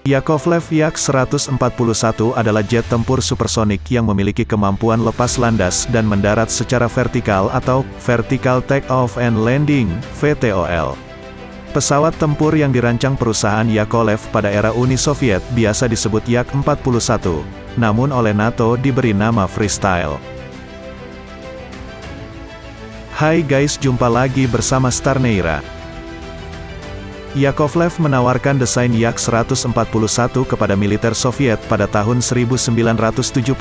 Yakovlev Yak-141 adalah jet tempur supersonik yang memiliki kemampuan lepas landas dan mendarat secara vertikal atau Vertical Take-Off and Landing (VTOL). Pesawat tempur yang dirancang perusahaan Yakovlev pada era Uni Soviet biasa disebut Yak-41, namun oleh NATO diberi nama Freestyle. Hai guys, jumpa lagi bersama Star Neira. Yakovlev menawarkan desain Yak-141 kepada militer Soviet pada tahun 1975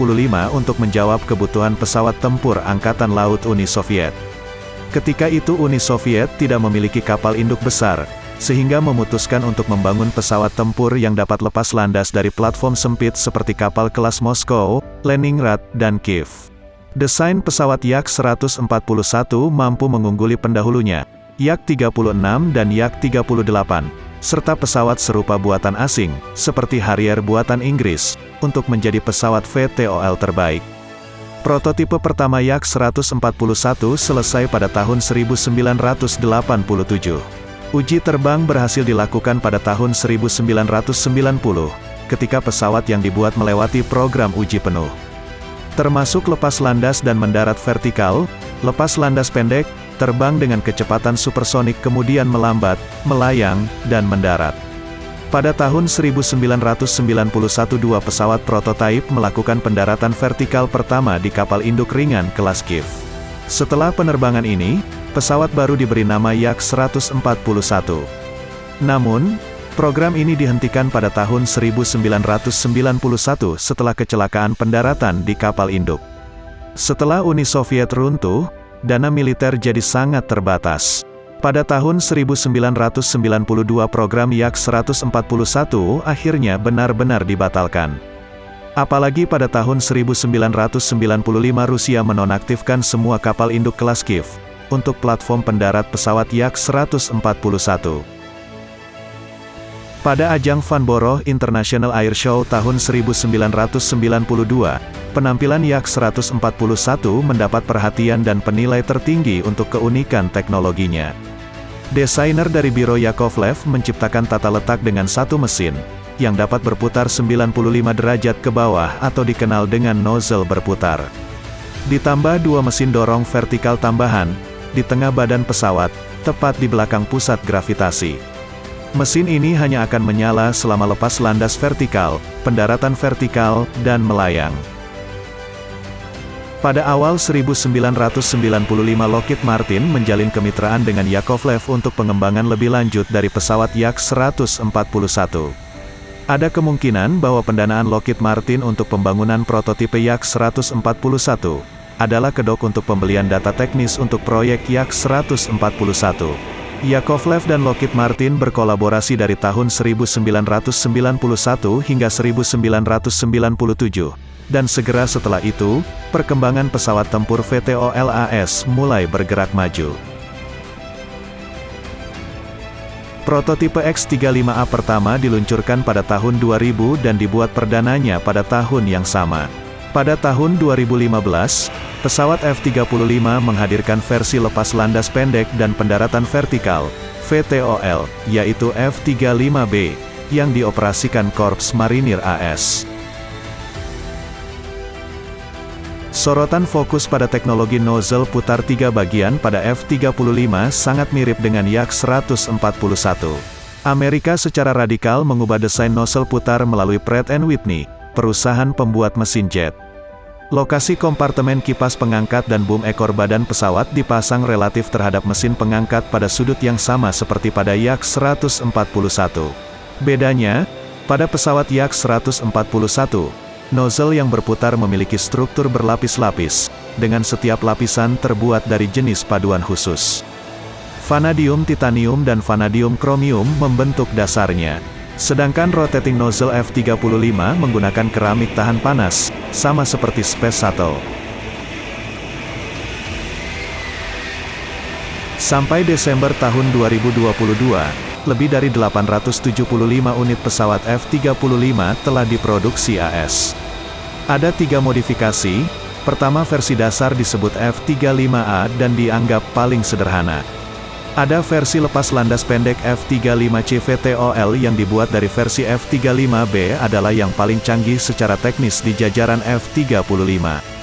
untuk menjawab kebutuhan pesawat tempur Angkatan Laut Uni Soviet. Ketika itu Uni Soviet tidak memiliki kapal induk besar, sehingga memutuskan untuk membangun pesawat tempur yang dapat lepas landas dari platform sempit seperti kapal kelas Moskow, Leningrad, dan Kiev. Desain pesawat Yak-141 mampu mengungguli pendahulunya, Yak-36 dan Yak-38, serta pesawat serupa buatan asing, seperti Harrier buatan Inggris, untuk menjadi pesawat VTOL terbaik. Prototipe pertama Yak-141 selesai pada tahun 1987. Uji terbang berhasil dilakukan pada tahun 1990, ketika pesawat yang dibuat melewati program uji penuh. Termasuk lepas landas dan mendarat vertikal, lepas landas pendek, terbang dengan kecepatan supersonik kemudian melambat, melayang, dan mendarat. Pada tahun 1991 dua pesawat prototipe melakukan pendaratan vertikal pertama di kapal induk ringan kelas Kiev. Setelah penerbangan ini, pesawat baru diberi nama Yak-141. Namun, program ini dihentikan pada tahun 1991 setelah kecelakaan pendaratan di kapal induk. Setelah Uni Soviet runtuh, dana militer jadi sangat terbatas. Pada tahun 1992 program Yak-141 akhirnya benar-benar dibatalkan. Apalagi pada tahun 1995 Rusia menonaktifkan semua kapal induk kelas Kiev, untuk platform pendarat pesawat Yak-141. Pada ajang Farnborough International Air Show tahun 1992, penampilan Yak-141 mendapat perhatian dan penilai tertinggi untuk keunikan teknologinya. Desainer dari Biro Yakovlev menciptakan tata letak dengan satu mesin, yang dapat berputar 95 derajat ke bawah atau dikenal dengan nozzle berputar. Ditambah dua mesin dorong vertikal tambahan, di tengah badan pesawat, tepat di belakang pusat gravitasi. Mesin ini hanya akan menyala selama lepas landas vertikal, pendaratan vertikal, dan melayang. Pada awal 1995 Lockheed Martin menjalin kemitraan dengan Yakovlev untuk pengembangan lebih lanjut dari pesawat Yak-141. Ada kemungkinan bahwa pendanaan Lockheed Martin untuk pembangunan prototipe Yak-141 adalah kedok untuk pembelian data teknis untuk proyek Yak-141. Yakovlev dan Lockheed Martin berkolaborasi dari tahun 1991 hingga 1997, dan segera setelah itu, perkembangan pesawat tempur VTOL AS mulai bergerak maju. Prototipe X-35A pertama diluncurkan pada tahun 2000 dan dibuat perdananya pada tahun yang sama. Pada tahun 2015, pesawat F-35 menghadirkan versi lepas landas pendek dan pendaratan vertikal, VTOL, yaitu F-35B, yang dioperasikan Korps Marinir AS. Sorotan fokus pada teknologi nozzle putar 3 bagian pada F-35 sangat mirip dengan Yak-141. Amerika secara radikal mengubah desain nozzle putar melalui Pratt & Whitney, perusahaan pembuat mesin jet. Lokasi kompartemen kipas pengangkat dan boom ekor badan pesawat dipasang relatif terhadap mesin pengangkat pada sudut yang sama seperti pada Yak-141. Bedanya, pada pesawat Yak-141, nozzle yang berputar memiliki struktur berlapis-lapis, dengan setiap lapisan terbuat dari jenis paduan khusus. Vanadium titanium dan vanadium kromium membentuk dasarnya. Sedangkan rotating nozzle F-35 menggunakan keramik tahan panas, sama seperti Space Shuttle. Sampai Desember tahun 2022, lebih dari 875 unit pesawat F-35 telah diproduksi AS. Ada 3 modifikasi. Pertama, versi dasar disebut F-35A dan dianggap paling sederhana. Ada versi lepas landas pendek F-35C VTOL yang dibuat dari versi F-35B adalah yang paling canggih secara teknis di jajaran F-35.